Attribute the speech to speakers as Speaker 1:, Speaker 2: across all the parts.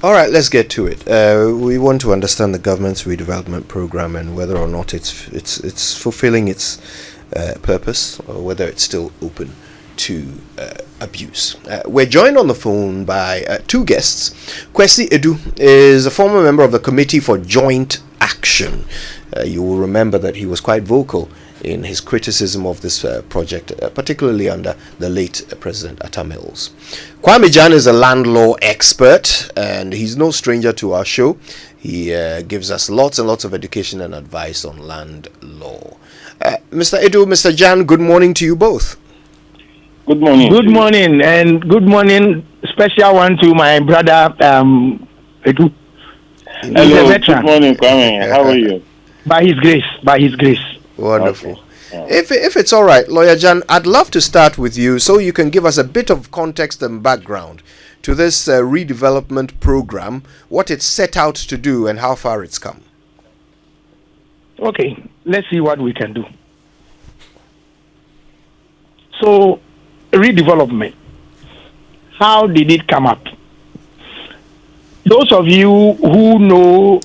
Speaker 1: All right, let's get to it. We want to understand the government's redevelopment program and whether or not it's fulfilling its purpose, or whether it's still open to abuse. We're joined on the phone by two guests. Kwasi Edu is a former member of the Committee for Joint Action. You will remember that he was quite vocal in his criticism of this project, particularly under the late President Atta Mills. Kwame Gyan is a land law expert, and he's no stranger to our show. He gives us lots and lots of education and advice on land law. Mr. Edu, Mr. Gyan, good morning to you both.
Speaker 2: Good morning.
Speaker 3: Good morning, and good morning, special one to my brother, Edu.
Speaker 2: Hello, good morning, Kwame. How are you?
Speaker 3: By his grace.
Speaker 1: Wonderful. Okay. If it's all right, Lawyer Gyan, I'd love to start with you so you can give us a bit of context and background to this redevelopment program, what it's set out to do and how far it's come.
Speaker 3: Okay, let's see what we can do. So, redevelopment, how did it come up? Those of you who know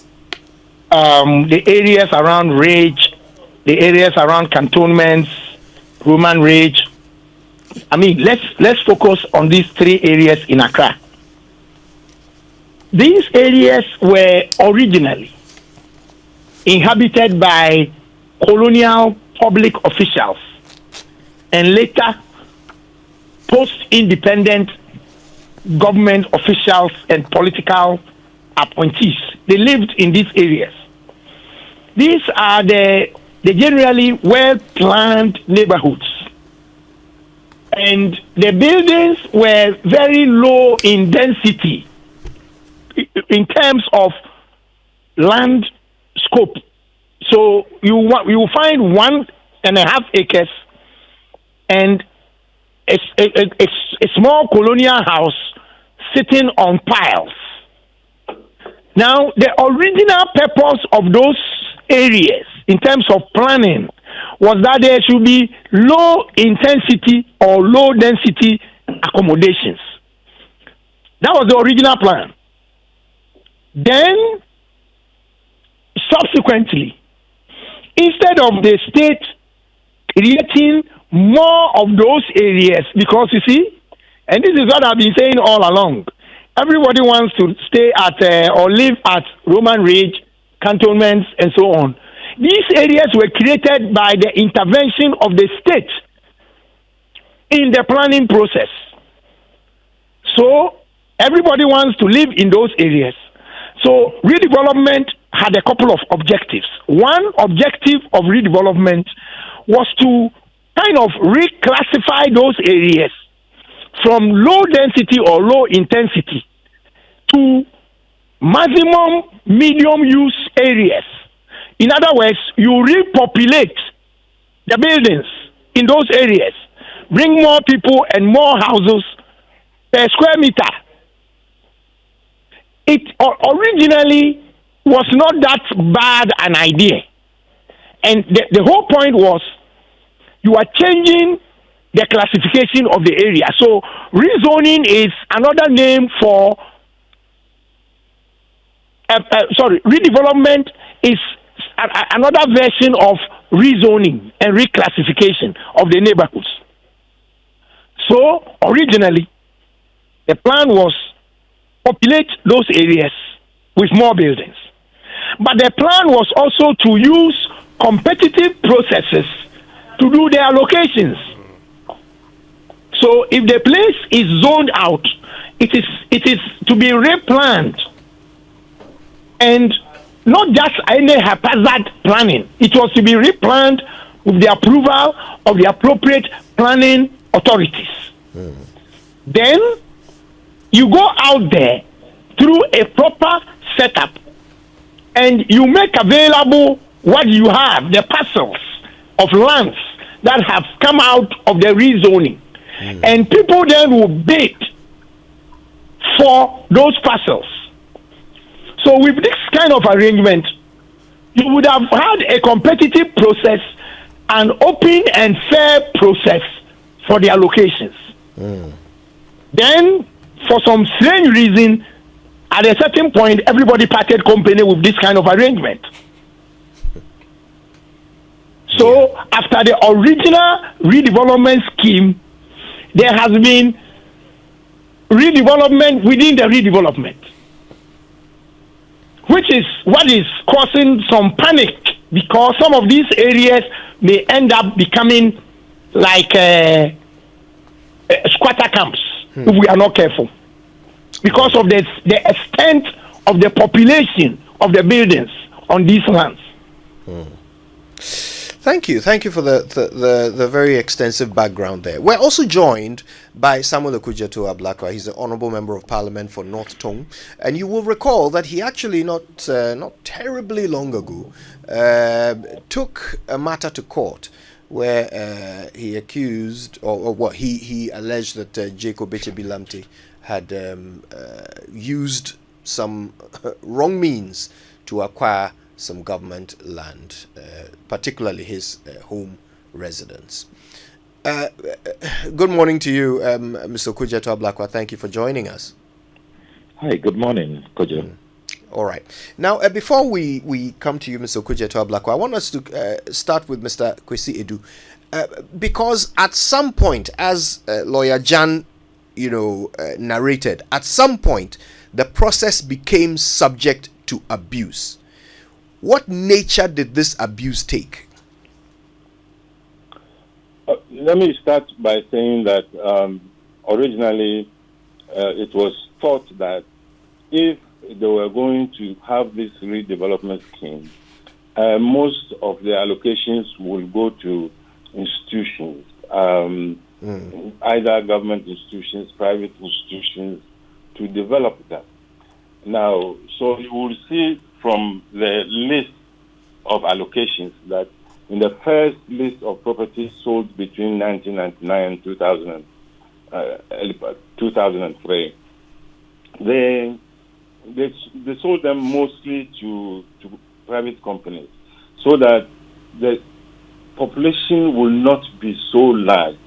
Speaker 3: the areas around Rage, the areas around cantonments, Roman Rage, let's focus on these three areas in Accra. These areas were originally inhabited by colonial public officials and later post-independent government officials and political appointees. They lived in these areas. These are the generally well-planned neighborhoods. And the buildings were very low in density in terms of land scope. So you will find 1.5 acres and a small colonial house sitting on piles. Now, the original purpose of those areas in terms of planning was that there should be low intensity or low density accommodations. That was the original plan. Then, subsequently, instead of the state creating more of those areas, because you see, and this is what I've been saying all along, everybody wants to stay at or live at Roman Ridge, cantonments, and so on. These areas were created by the intervention of the state in the planning process. So everybody wants to live in those areas. So redevelopment had a couple of objectives. One objective of redevelopment was to kind of reclassify those areas from low density or low intensity to maximum medium use areas. In other words, you repopulate the buildings in those areas, bring more people and more houses per square meter. It originally was not that bad an idea. And the whole point was you are changing the classification of the area. So rezoning is another name for, redevelopment is another version of rezoning and reclassification of the neighborhoods. So originally, the plan was populate those areas with more buildings. But the plan was also to use competitive processes to do their allocations. So if the place is zoned out, it is to be replanned. And not just any haphazard planning. It was to be replanned with the approval of the appropriate planning authorities. Then you go out there through a proper setup and you make available what you have, the parcels of lands that have come out of the rezoning. And people then will bid for those parcels. So with this kind of arrangement, you would have had a competitive process, an open and fair process for the allocations. Then, for some strange reason, at a certain point, everybody parted company with this kind of arrangement. So after the original redevelopment scheme, there has been redevelopment within the redevelopment, which is what is causing some panic, because some of these areas may end up becoming like squatter camps if we are not careful, because of the extent of the population of the buildings on these lands.
Speaker 1: Thank you for the very extensive background there. We're also joined by Samuel Okudzeto Ablakwa. He's the Honourable Member of Parliament for North Tongu, and you will recall that he actually not terribly long ago took a matter to court where he accused or what he alleged that Jacob Echebilamte had used some wrong means to acquire some government land, particularly his home residence. Good morning to you, Mr. Okudzeto Ablakwa. Thank you for joining us.
Speaker 4: Hi, good morning, Kojo.
Speaker 1: All right. Now, before we come to you, Mr. Okudzeto Ablakwa, I want us to start with Mr. Kwasi Edu, because at some point, as lawyer Gyan, narrated, at some point, the process became subject to abuse. What nature did this abuse take?
Speaker 2: Let me start by saying that originally it was thought that if they were going to have this redevelopment scheme, most of the allocations will go to institutions, either government institutions, private institutions, to develop that. Now, so you will see from the list of allocations that in the first list of properties sold between 1999 and 2003, they sold them mostly to private companies, so that the population will not be so large.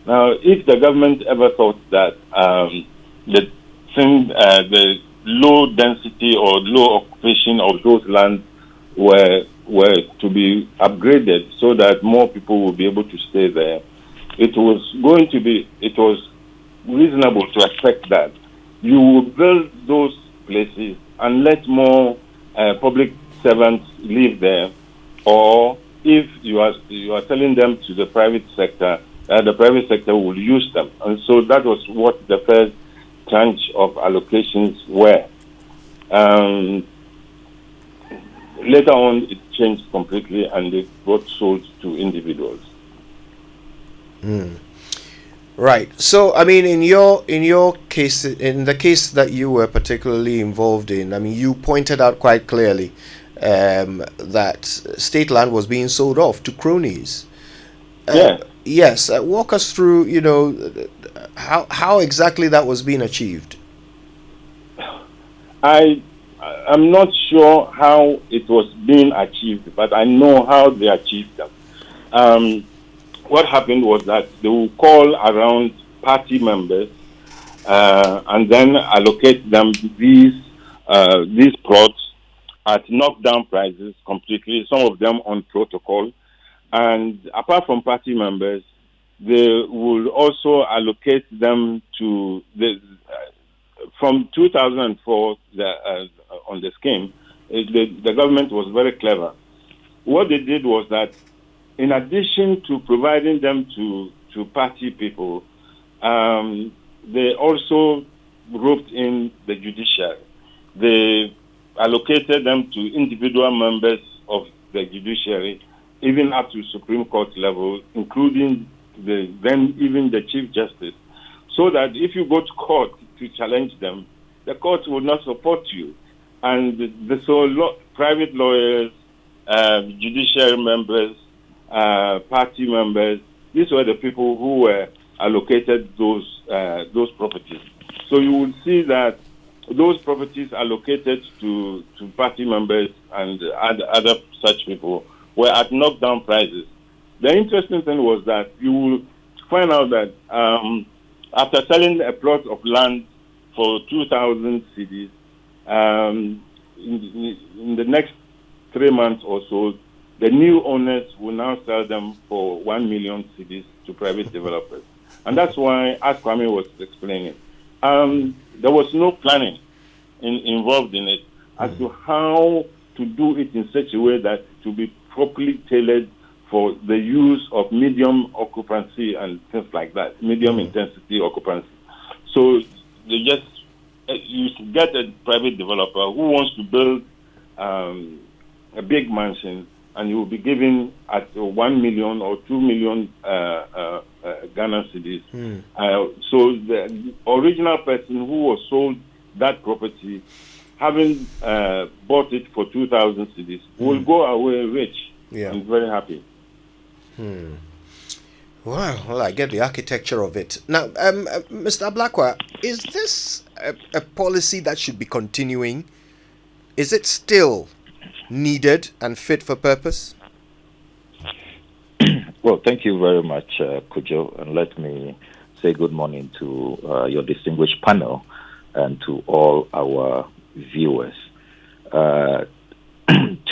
Speaker 2: Now, if the government ever thought that the low density or low occupation of those lands were to be upgraded so that more people will be able to stay there, it was reasonable to expect that you will build those places and let more public servants live there, or if you are selling them to the private sector, the private sector will use them. And so that was what the first tranche of allocations were. Later on, it changed completely, and it got sold to individuals.
Speaker 1: Right. So, I mean, in your case, in the case that you were particularly involved in, I mean, you pointed out quite clearly that state land was being sold off to cronies. Yes. Walk us through, how exactly that was being achieved.
Speaker 2: I'm not sure how it was being achieved, but I know how they achieved them. What happened was that they will call around party members and then allocate them these plots at knockdown prices completely, some of them on protocol. And apart from party members, they will also allocate them to from 2004 on the scheme. The government was very clever. What they did was that, in addition to providing them to party people, they also roped in the judiciary. They allocated them to individual members of the judiciary, even up to Supreme Court level, including even the Chief Justice, so that if you go to court to challenge them, the court will not support you. And private lawyers, judiciary members, party members, these were the people who were allocated those properties. So you will see that those properties allocated to party members and other such people were at knockdown prices. The interesting thing was that you will find out that after selling a plot of land for 2,000 cedis, in the next 3 months or so, the new owners will now sell them for 1 million cedis to private developers. And that's why, as Kwame was explaining, there was no planning involved in it as to how to do it in such a way that it will be properly tailored for the use of medium occupancy and things like that, medium intensity occupancy. So they just, you should get a private developer who wants to build a big mansion, and you will be given at 1 million or 2 million Ghana cedis. So the original person who was sold that property, having bought it for 2,000 cedis, will go away rich and very happy.
Speaker 1: Well, I get the architecture of it. Now, Mr. Ablakwa, is this a policy that should be continuing? Is it still needed and fit for purpose?
Speaker 4: Well, thank you very much, Kojo, and let me say good morning to your distinguished panel and to all our viewers.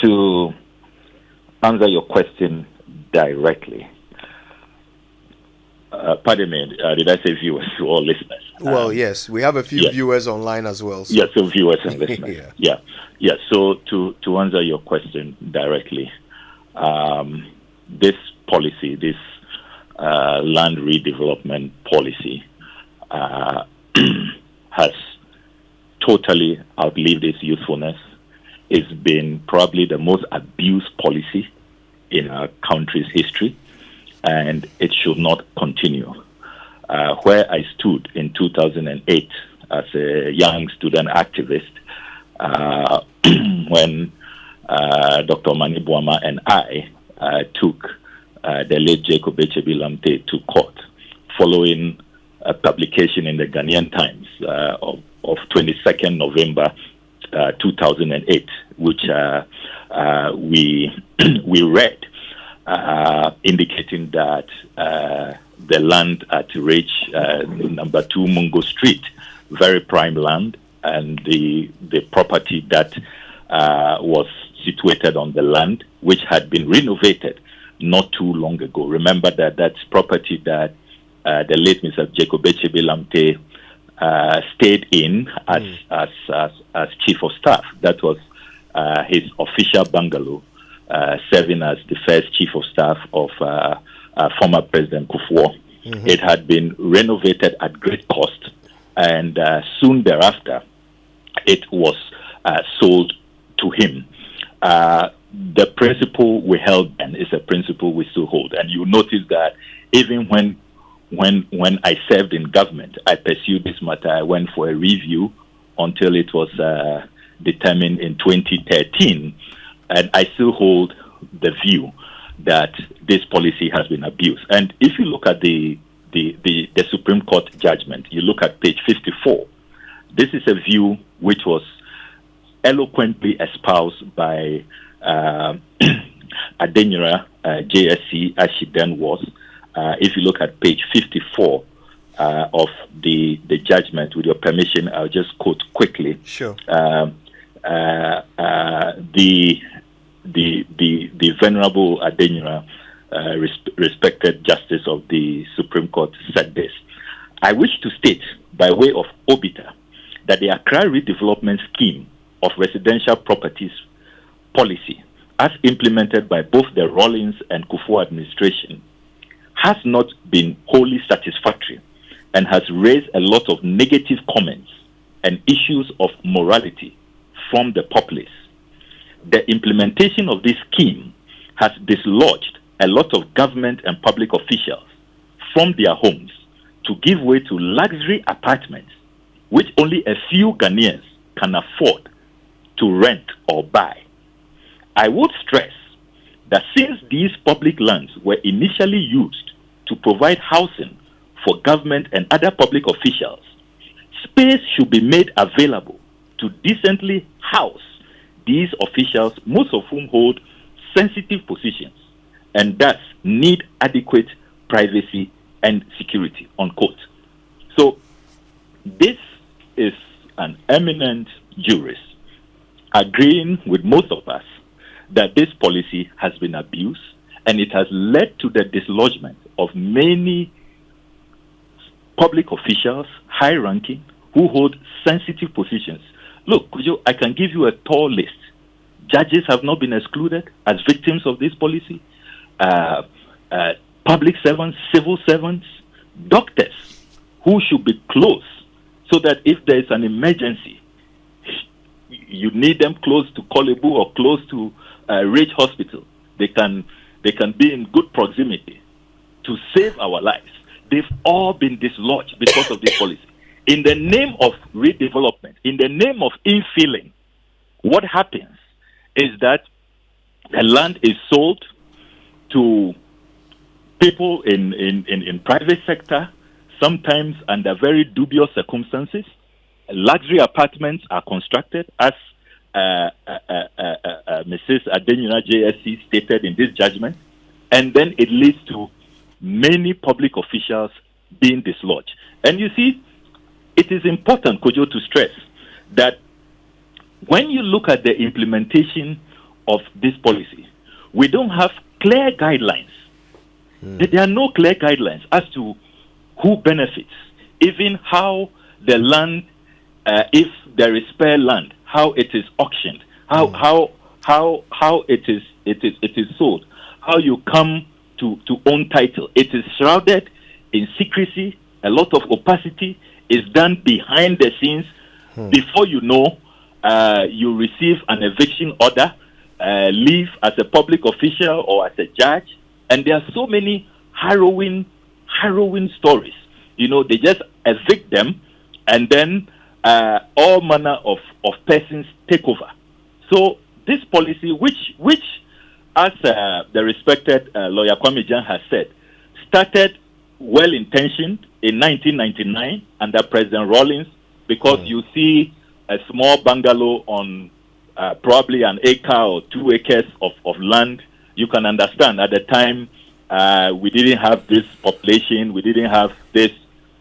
Speaker 4: To answer your question directly, pardon me, did I say viewers to all listeners?
Speaker 1: Well, yes, we have a few viewers online as well. So.
Speaker 4: Yes, so viewers and listeners. Yeah. So to answer your question directly, this policy, this land redevelopment policy, has totally outlived its usefulness. It's been probably the most abused policy in our country's history, and it should not continue. Where I stood in 2008 as a young student activist, when Dr. Mani Buama and I took the late Jacob Echebi Lamte to court, following a publication in the Ghanaian Times of 22nd November 2008, which we read, indicating that the land at Ridge, number 2 Mungo Street, very prime land, and the property that was situated on the land, which had been renovated not too long ago. Remember that that's property that the late Mr. Jacob Echebi Lamte stayed in as chief of staff. That was his official bungalow, serving as the first chief of staff of former President Kufuor. It had been renovated at great cost, and soon thereafter, it was sold to him. The principle we held then is a principle we still hold, and you notice that even when I served in government, I pursued this matter. I went for a review until it was determined in 2013, and I still hold the view that this policy has been abused. And if you look at the Supreme Court judgment, you look at page 54, this is a view which was eloquently espoused by Adenyera JSC, as she then was. If you look at page 54 of the judgment, with your permission, I'll just quote quickly.
Speaker 1: Sure.
Speaker 4: The Venerable Adenyera, respected Justice of the Supreme Court, said this: I wish to state, by way of obiter, that the Accra Redevelopment Scheme of Residential Properties policy, as implemented by both the Rawlings and Kufuor administration, has not been wholly satisfactory and has raised a lot of negative comments and issues of morality from the populace. The implementation of this scheme has dislodged a lot of government and public officials from their homes to give way to luxury apartments, which only a few Ghanaians can afford to rent or buy. I would stress that since these public lands were initially used to provide housing for government and other public officials, space should be made available to decently house these officials, most of whom hold sensitive positions and thus need adequate privacy and security, unquote. So this is an eminent jurists agreeing with most of us that this policy has been abused, and it has led to the dislodgement of many public officials, high-ranking, who hold sensitive positions. Look, I can give you a tall list. Judges have not been excluded as victims of this policy. Public servants, civil servants, doctors who should be close, so that if there is an emergency, you need them close to Kolebu or close to Ridge Hospital. They can be in good proximity to save our lives. They've all been dislodged because of this policy. In the name of redevelopment, in the name of infilling, what happens is that the land is sold to people in private sector, sometimes under very dubious circumstances. Luxury apartments are constructed, as Mrs. Adenyina JSC stated in this judgment, and then it leads to many public officials being dislodged. And you see, it is important, Kojo, to stress that when you look at the implementation of this policy, we don't have clear guidelines. There are no clear guidelines as to who benefits, even how the land, if there is spare land, how it is auctioned, how it is sold, how you come to own title. It is shrouded in secrecy. A lot of opacity is done behind the scenes. Before you know, you receive an eviction order, leave as a public official or as a judge, and there are so many harrowing stories. You know, they just evict them, and then all manner of persons take over. So this policy, which as the respected lawyer Kwame Gyan has said, started well-intentioned in 1999 under President Rawlings, because you see a small bungalow on probably an acre or 2 acres of land. You can understand at the time we didn't have this population, we didn't have this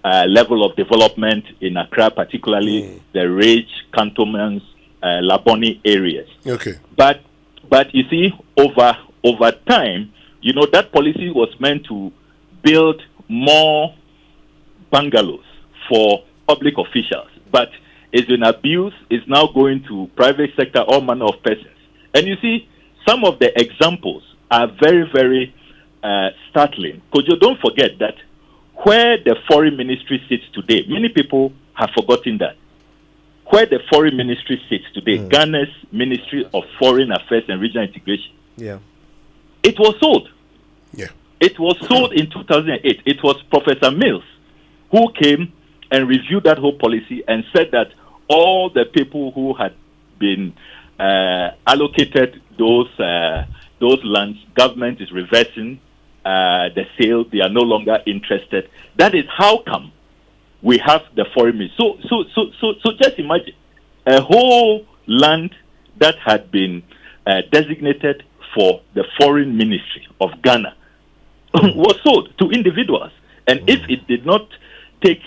Speaker 4: level of development in Accra, particularly the rich cantonments, Laboni areas.
Speaker 5: Okay.
Speaker 4: But you see, over time, you know, that policy was meant to build more bungalows for public officials, but it's been abused. It's now going to private sector, all manner of persons. And you see, some of the examples are very, very startling. Kojo, don't forget that where the foreign ministry sits today, many people have forgotten that. Where the foreign ministry sits today, Ghana's Ministry of Foreign Affairs and Regional Integration, it was sold. It was sold in 2008. It was Professor Mills who came and reviewed that whole policy and said that all the people who had been allocated those lands, government is reversing the sale. They are no longer interested. That is how come we have the foreign ministry. So just imagine a whole land that had been designated for the foreign ministry of Ghana was sold to individuals. And if it did not take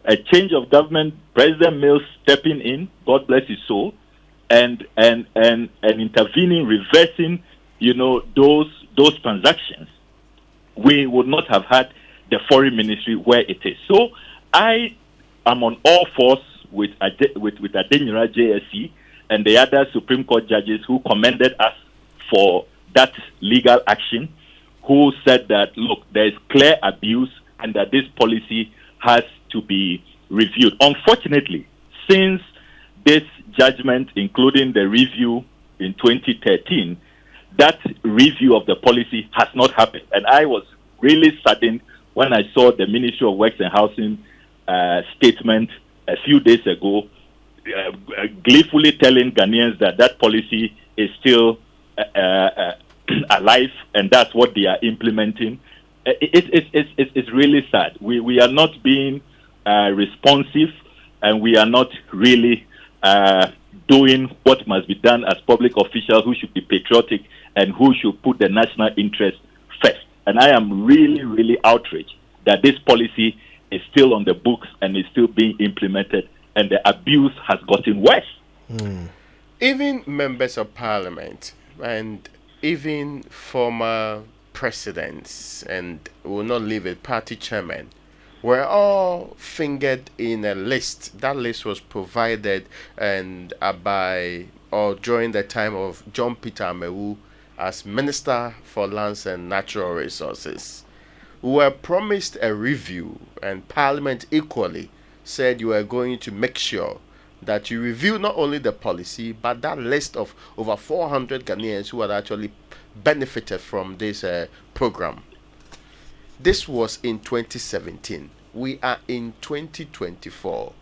Speaker 4: a change of government, President Mills stepping in, God bless his soul, and intervening, reversing, you know, those transactions, we would not have had the foreign ministry where it is. So I am on all fours with Adenyina JSC and the other Supreme Court judges who commended us for that legal action, who said that, look, there is clear abuse and that this policy has to be reviewed. Unfortunately, since this judgment, including the review in 2013, that review of the policy has not happened. And I was really saddened when I saw the Ministry of Works and Housing statement a few days ago, gleefully telling Ghanaians that that policy is still alive and that's what they are implementing. It's really sad. We are not being responsive, and we are not really doing what must be done as public officials who should be patriotic and who should put the national interest first. And I am really, really outraged that this policy is still on the books and is still being implemented and the abuse has gotten worse.
Speaker 5: Even members of parliament and even former presidents, and will not leave it, party chairmen, were all fingered in a list. That list was provided and by or during the time of John Peter Amewu as Minister for Lands and Natural Resources. We were promised a review, and Parliament equally said you were going to make sure that you review not only the policy but that list of over 400 Ghanaians who had actually benefited from this program. This was in 2017. We are in 2024.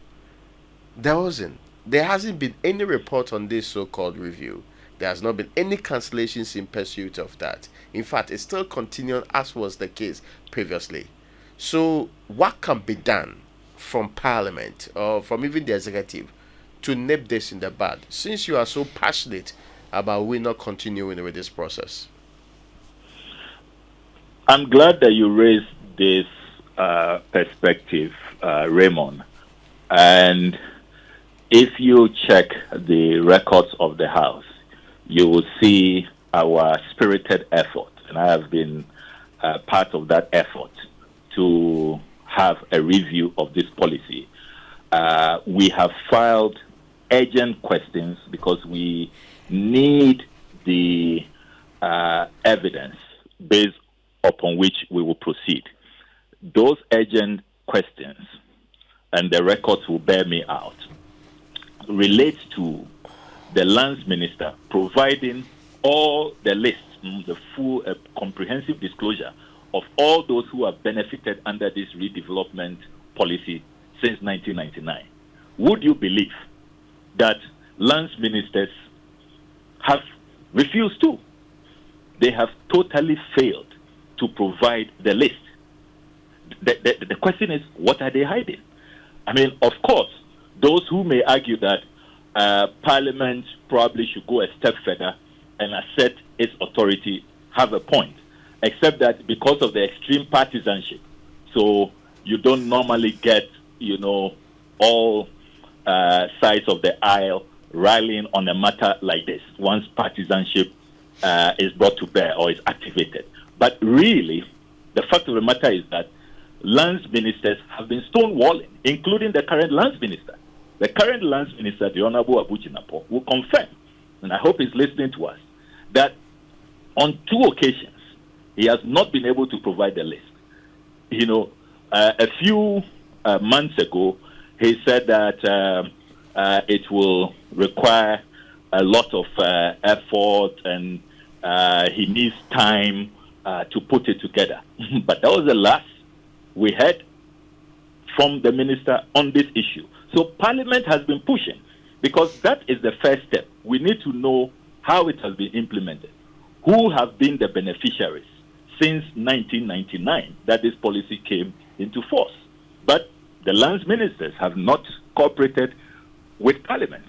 Speaker 5: There hasn't been any report on this so-called review. There has not been any cancellations in pursuit of that. In fact, it's still continuing as was the case previously. So what can be done from Parliament or from even the executive to nip this in the bud, since you are so passionate about we not continuing with this process?
Speaker 4: I'm glad that you raised this perspective, Raymond. And if you check the records of the House, you will see our spirited effort, and I have been part of that effort to have a review of this policy. We have filed urgent questions because we need the evidence based upon which we will proceed. Those urgent questions, and the records will bear me out, relates to the lands minister providing all the lists, the full comprehensive disclosure of all those who have benefited under this redevelopment policy since 1999. Would you believe that lands ministers have refused to? They have totally failed to provide the list. The question is, what are they hiding? I mean, of course, those who may argue that Parliament probably should go a step further and assert its authority have a point, except that because of the extreme partisanship, so you don't normally get, all sides of the aisle rallying on a matter like this once partisanship is brought to bear or is activated. But really, the fact of the matter is that lands ministers have been stonewalling, including the current lands minister. The current lands minister, the Honorable Abu Jinapor, will confirm, and I hope he's listening to us, that on 2 occasions, he has not been able to provide the list. A few months ago, he said that it will require a lot of effort and he needs time to put it together. But that was the last we heard from the minister on this issue. So Parliament has been pushing, because that is the first step. We need to know how it has been implemented, who have been the beneficiaries since 1999 that this policy came into force. But the lands ministers have not cooperated with Parliament.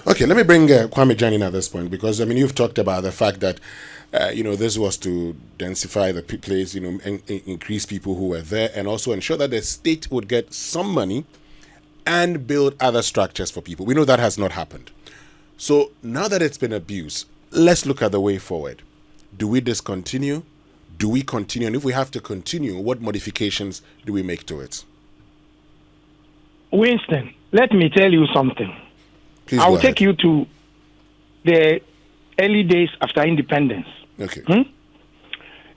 Speaker 6: Okay, let me bring Kwame Gyan in at this point, because you've talked about the fact that this was to densify the place, increase people who were there, and also ensure that the state would get some money and build other structures for people. We know that has not happened. So now that it's been abused, let's look at the way forward. Do we discontinue? Do we continue? And if we have to continue, what modifications do we make to it?
Speaker 3: Winston, let me tell you something.
Speaker 6: Please
Speaker 3: I'll
Speaker 6: go ahead.
Speaker 3: take you to the early days after independence.
Speaker 6: Okay.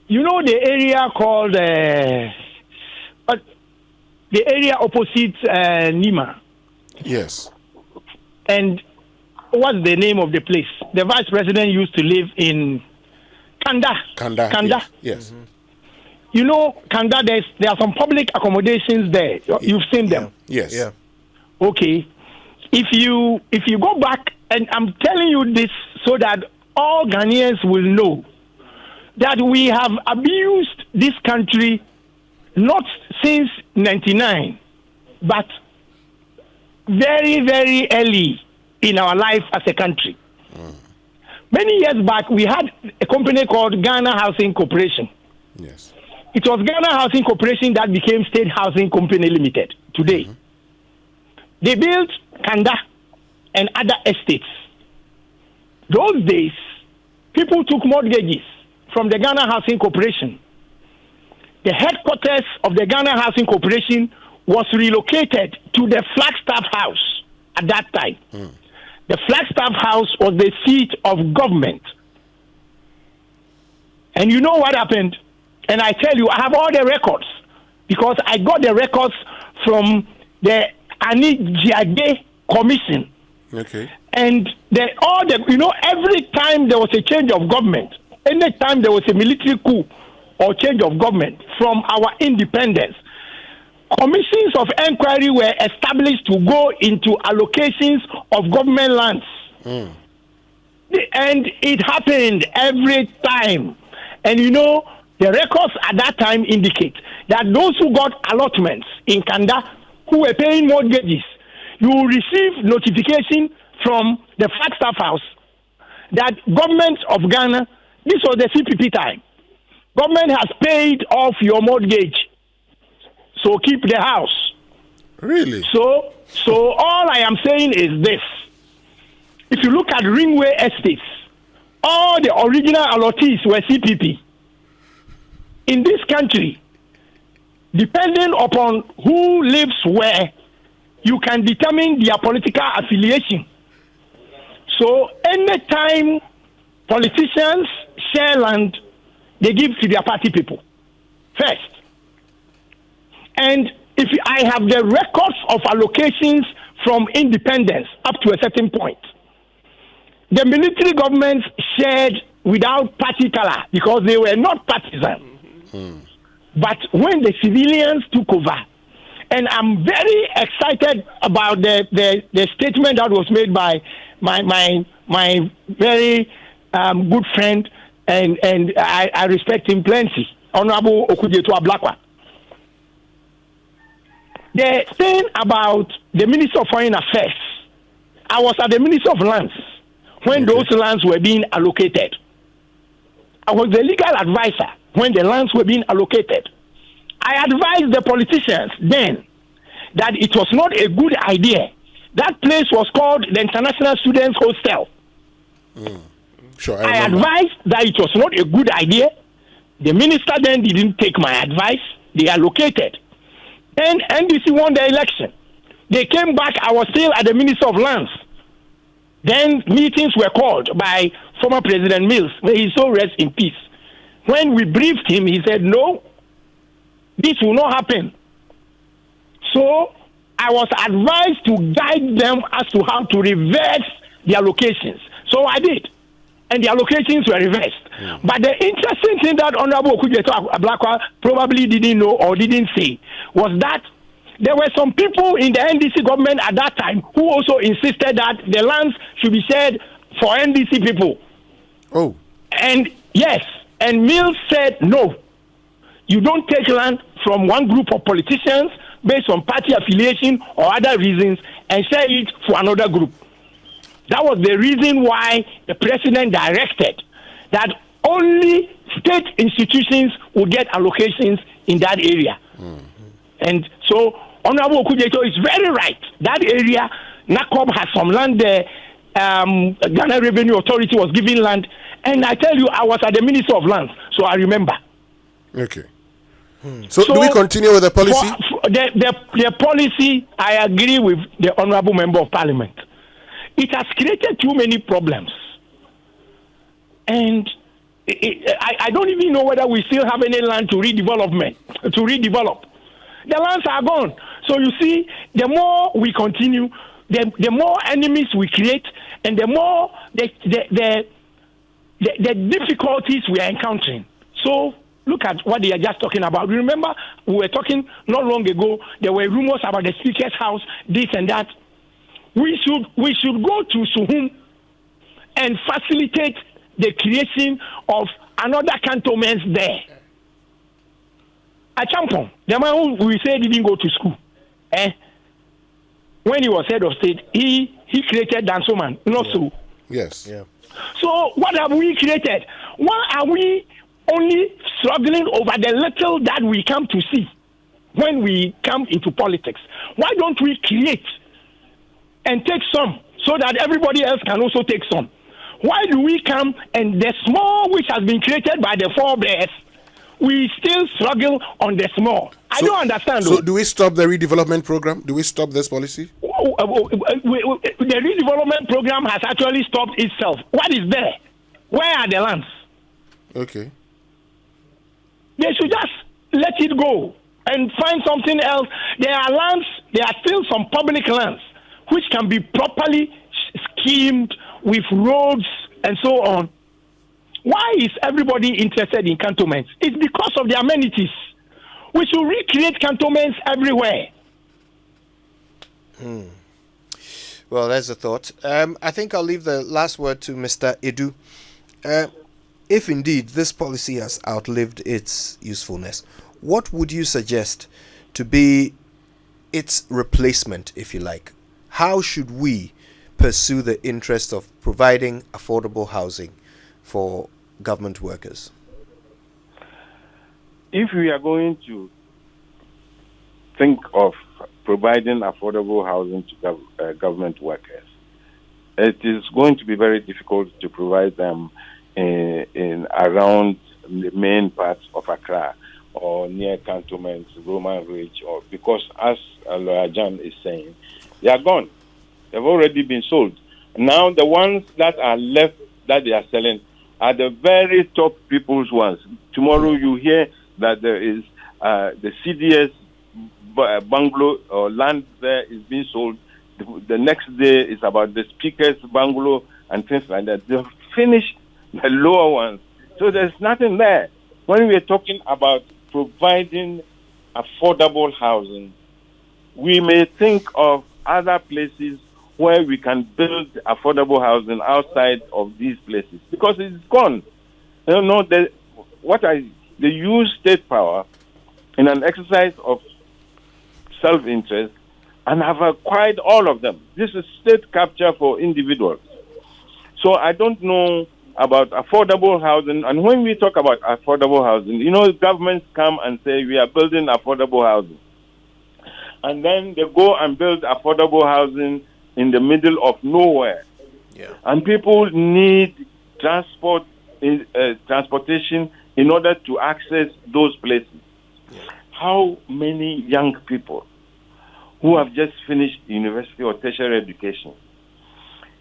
Speaker 3: You know the area called the area opposite Nima.
Speaker 6: Yes.
Speaker 3: And what's the name of the place? The vice president used to live in Kanda.
Speaker 6: Kanda. Yes.
Speaker 3: You know, Kanda, there are some public accommodations there. You've seen them.
Speaker 6: Yes.
Speaker 1: Yeah.
Speaker 3: Okay. If you go back, and I'm telling you this so that all Ghanaians will know that we have abused this country not since 99, but very, very early in our life as a country. Many years back, we had a company called Ghana Housing Corporation.
Speaker 6: Yes.
Speaker 3: it was Ghana Housing Corporation that became State Housing Company Limited today. They built Kanda and other estates. Those days, people took mortgages from the Ghana Housing Corporation. The headquarters of the Ghana Housing Corporation was relocated to the Flagstaff House at that time. The Flagstaff House was the seat of government. And you know what happened? And I tell you, I have all the records because I got the records from the Anijiade Commission.
Speaker 6: Okay.
Speaker 3: And every time there was a change of government, any time there was a military coup or change of government from our independence, commissions of inquiry were established to go into allocations of government lands. And it happened every time. And the records at that time indicate that those who got allotments in Kanda, who were paying mortgages, you will receive notification from the Flagstaff House that government of Ghana, this was the CPP time, government has paid off your mortgage, so keep the house.
Speaker 6: Really?
Speaker 3: So all I am saying is this. If you look at Ringway Estates, all the original allottees were CPP. In this country, depending upon who lives where, you can determine their political affiliation. So anytime politicians share land, they give to their party people first. And if I have the records of allocations from independence up to a certain point, the military governments shared without party color because they were not partisan. But when the civilians took over, and I'm very excited about the statement that was made by my very good friend, and I respect him plenty, Honorable Okudzeto Ablakwa. The thing about the Minister of Foreign Affairs, I was at the Minister of Lands when those lands were being allocated. I was the legal advisor when the lands were being allocated. I advised the politicians then that it was not a good idea. That place was called the International Students Hostel.
Speaker 6: Sure,
Speaker 3: I advised that it was not a good idea. The minister then didn't take my advice. They allocated. Then NDC won the election. They came back. I was still at the Minister of Lands. Then meetings were called by former President Mills. May he so rest in peace. When we briefed him, he said, no, this will not happen. So I was advised to guide them as to how to reverse the allocations. So I did. And the allocations were reversed. But the interesting thing that Honorable Okudzeto Ablakwa probably didn't know or didn't say was that there were some people in the NDC government at that time who also insisted that the lands should be shared for NDC people.
Speaker 6: Oh.
Speaker 3: And yes, and Mills said, no, you don't take land from one group of politicians based on party affiliation or other reasons and share it for another group. That was the reason why the president directed that only state institutions would get allocations in that area. And so Honorable Okudzeto is very right. That area, NACOB has some land there. Ghana Revenue Authority was giving land. And I tell you, I was at the Minister of Lands, so I remember.
Speaker 6: Okay. So do we continue with the policy?
Speaker 3: The policy, I agree with the Honorable Member of Parliament. It has created too many problems. And I don't even know whether we still have any land to redevelop. The lands are gone. So you see, the more we continue, the more enemies we create, and the more the difficulties we are encountering. So look at what they are just talking about. Remember, we were talking not long ago, there were rumors about the Speaker's house, this and that. We should go to Suhum and facilitate the creation of another cantonment there. Achampong, the man who we say didn't go to school, when he was head of state, he created Dansoman, not so.
Speaker 6: Yes.
Speaker 3: Yeah. So what have we created? Why are we only struggling over the little that we come to see when we come into politics. Why don't we create and take some so that everybody else can also take some? Why do we come and the small which has been created by the forebears, we still struggle on the small? I don't understand.
Speaker 6: So do we stop the redevelopment program? Do we stop this policy?
Speaker 3: The redevelopment program has actually stopped itself. What is there? Where are the lands?
Speaker 6: Okay.
Speaker 3: They should just let it go and find something else. There are lands, there are still some public lands which can be properly schemed with roads and so on. Why is everybody interested in cantonments? It's because of the amenities. We should recreate cantonments everywhere.
Speaker 1: Well, there's a thought. I think I'll leave the last word to Mr. Edu. If indeed this policy has outlived its usefulness, what would you suggest to be its replacement, if you like? How should we pursue the interest of providing affordable housing for government workers?
Speaker 2: If we are going to think of providing affordable housing to government workers, it is going to be very difficult to provide them in around the main parts of Accra or near cantonments, Roman Ridge, or because as Lawyer Gyan is saying, they are gone. They've already been sold. Now the ones that are left that they are selling are the very top people's ones. Tomorrow you hear that there is the CDS bungalow or land there is being sold. The next day is about the speaker's bungalow and things like that. They've finished the lower ones. So there's nothing there. When we are talking about providing affordable housing, we may think of other places where we can build affordable housing outside of these places because it's gone. You know, they use state power in an exercise of self-interest and have acquired all of them. This is state capture for individuals. So I don't know about affordable housing. And when we talk about affordable housing, you know, governments come and say we are building affordable housing. And then they go and build affordable housing in the middle of nowhere.
Speaker 1: Yeah.
Speaker 2: And people need transportation in order to access those places.
Speaker 1: Yeah.
Speaker 2: How many young people who have just finished university or tertiary education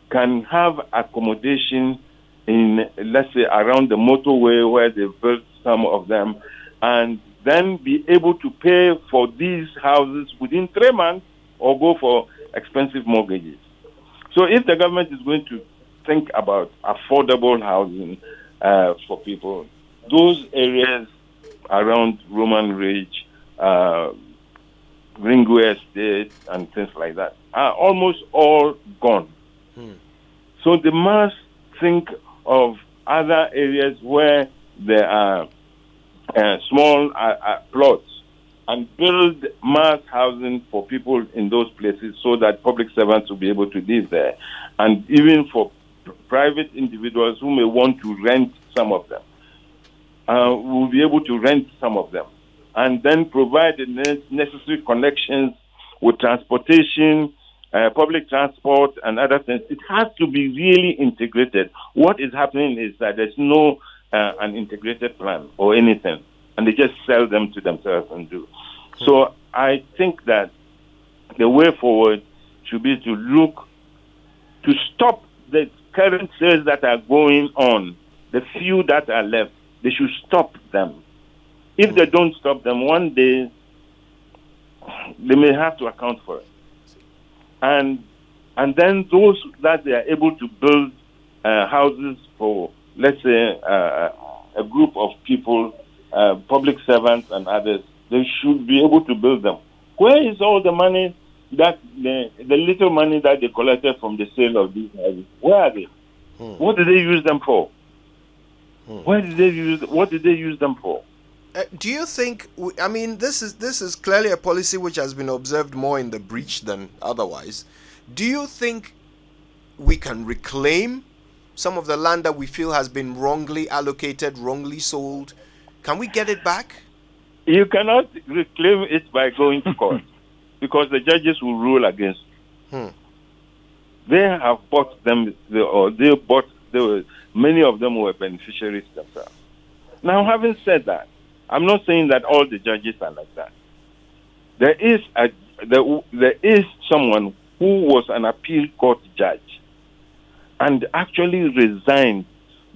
Speaker 2: can have accommodation in, let's say, around the motorway where they built some of them, and then be able to pay for these houses within 3 months or go for expensive mortgages? So if the government is going to think about affordable housing for people, those areas around Roman Ridge, Ringway Estate, and things like that are almost all gone. So they must think of other areas where there are small plots and build mass housing for people in those places so that public servants will be able to live there. And even for private individuals who may want to rent some of them, will be able to rent some of them. And then provide the necessary connections with transportation, public transport, and other things. It has to be really integrated. What is happening is that there's no an integrated plan or anything, and they just sell them to themselves and do. So I think that the way forward should be to look to stop the current sales that are going on. The few that are left, they should stop them. If they don't stop them, one day they may have to account for it. And then those that they are able to build houses for, let's say, a group of people, public servants and others, they should be able to build them. Where is all the money that the little money that they collected from the sale of these houses? Where are they? What did they use them for? What did they use them for?
Speaker 1: Do you think? I mean, this is clearly a policy which has been observed more in the breach than otherwise. Do you think we can reclaim some of the land that we feel has been wrongly allocated, wrongly sold? Can we get it back?
Speaker 2: You cannot reclaim it by going to court because the judges will rule against you. They have bought them, many of them were beneficiaries themselves. Now, having said that, I'm not saying that all the judges are like that. There is someone who was an appeal court judge and actually resigned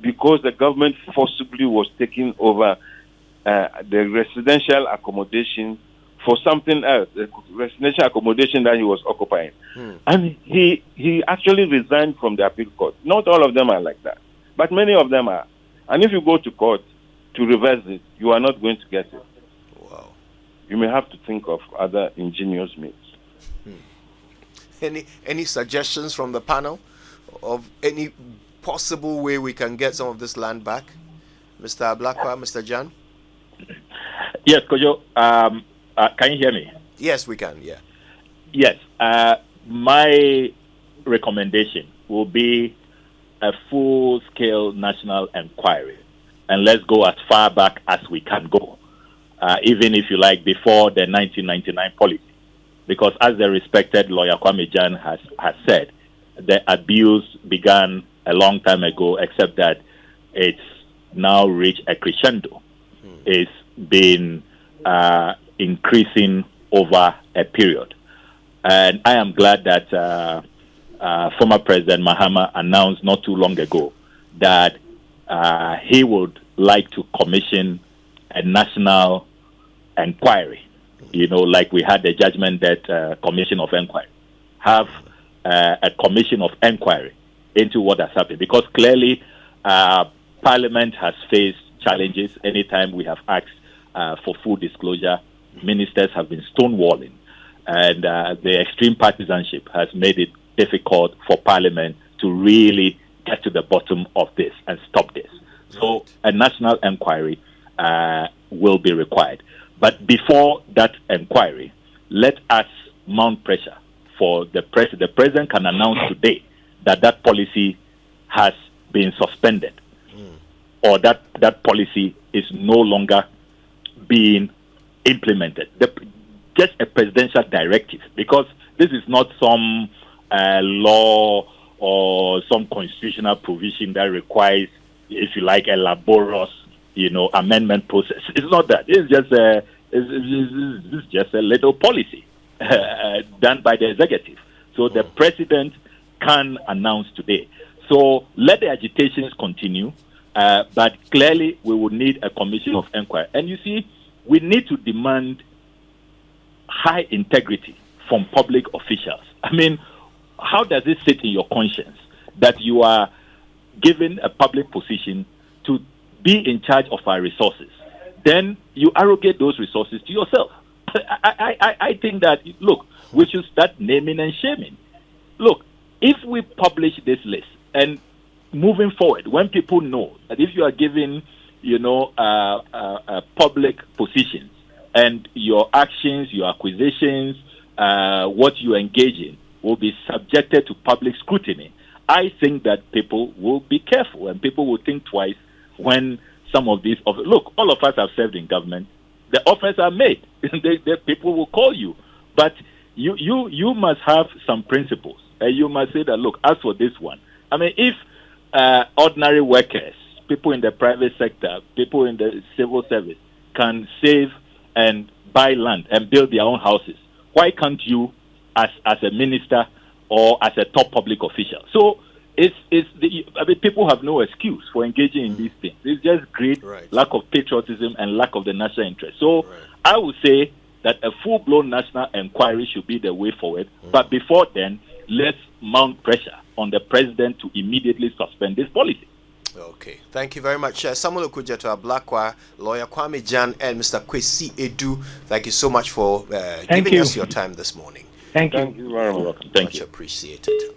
Speaker 2: because the government forcibly was taking over the residential accommodation for something else, the residential accommodation that he was occupying. And he actually resigned from the appeal court. Not all of them are like that, but many of them are. And if you go to court to reverse it, you are not going to get it.
Speaker 1: Wow.
Speaker 2: You may have to think of other ingenious means.
Speaker 1: Any suggestions from the panel of any possible way we can get some of this land back? Mr. Ablakwa, Mr. Gyan?
Speaker 4: Yes, Kojo. Can you hear me?
Speaker 1: Yes, we can, yeah.
Speaker 4: Yes. My recommendation will be a full-scale national inquiry. And let's go as far back as we can go, even if you like, before the 1999 policy. Because as the respected lawyer Kwame Gyan has said, the abuse began a long time ago, except that it's now reached a crescendo. It's been increasing over a period. And I am glad that former President Mahama announced not too long ago that he would like to commission a national inquiry, like we had the Judgment Debt Commission of Inquiry, have a commission of inquiry into what has happened. Because clearly, Parliament has faced challenges. Anytime we have asked for full disclosure, ministers have been stonewalling. And the extreme partisanship has made it difficult for Parliament to really get to the bottom of this and stop this. So a national inquiry will be required. But before that inquiry, let us mount pressure for the president. The president can announce today that policy has been suspended or that policy is no longer being implemented. Just a presidential directive, because this is not some law or some constitutional provision that requires, if you like, a laborious, amendment process. It's not that. It's just a little policy done by the executive. So the president can announce today. So let the agitations continue, but clearly we will need a commission of inquiry. And you see, we need to demand high integrity from public officials. I mean, how does it sit in your conscience that you are given a public position to be in charge of our resources? Then you arrogate those resources to yourself. I think that, look, we should start naming and shaming. Look, if we publish this list and moving forward, when people know that if you are given, public positions and your actions, your acquisitions, what you engage in will be subjected to public scrutiny, I think that people will be careful and people will think twice when some of these look, all of us have served in government. The offers are made. the people will call you. But you must have some principles. You must say that, look, as for this one, I mean, if ordinary workers, people in the private sector, people in the civil service can save and buy land and build their own houses, why can't you as a minister or as a top public official? So people have no excuse for engaging in these things. It's just greed, lack of patriotism, and lack of the national interest. So I would say that a full-blown national inquiry should be the way forward. But before then, let's mount pressure on the president to immediately suspend this policy.
Speaker 1: Okay, thank you very much. Samuel Okudzeto, Ablakwa, lawyer Kwame Gyan, and Mr. Kwasi Edu, thank you so much for giving us your time this morning.
Speaker 3: Thank you.
Speaker 2: Thank you very much.
Speaker 4: Thank
Speaker 1: Much
Speaker 4: you.
Speaker 1: appreciated.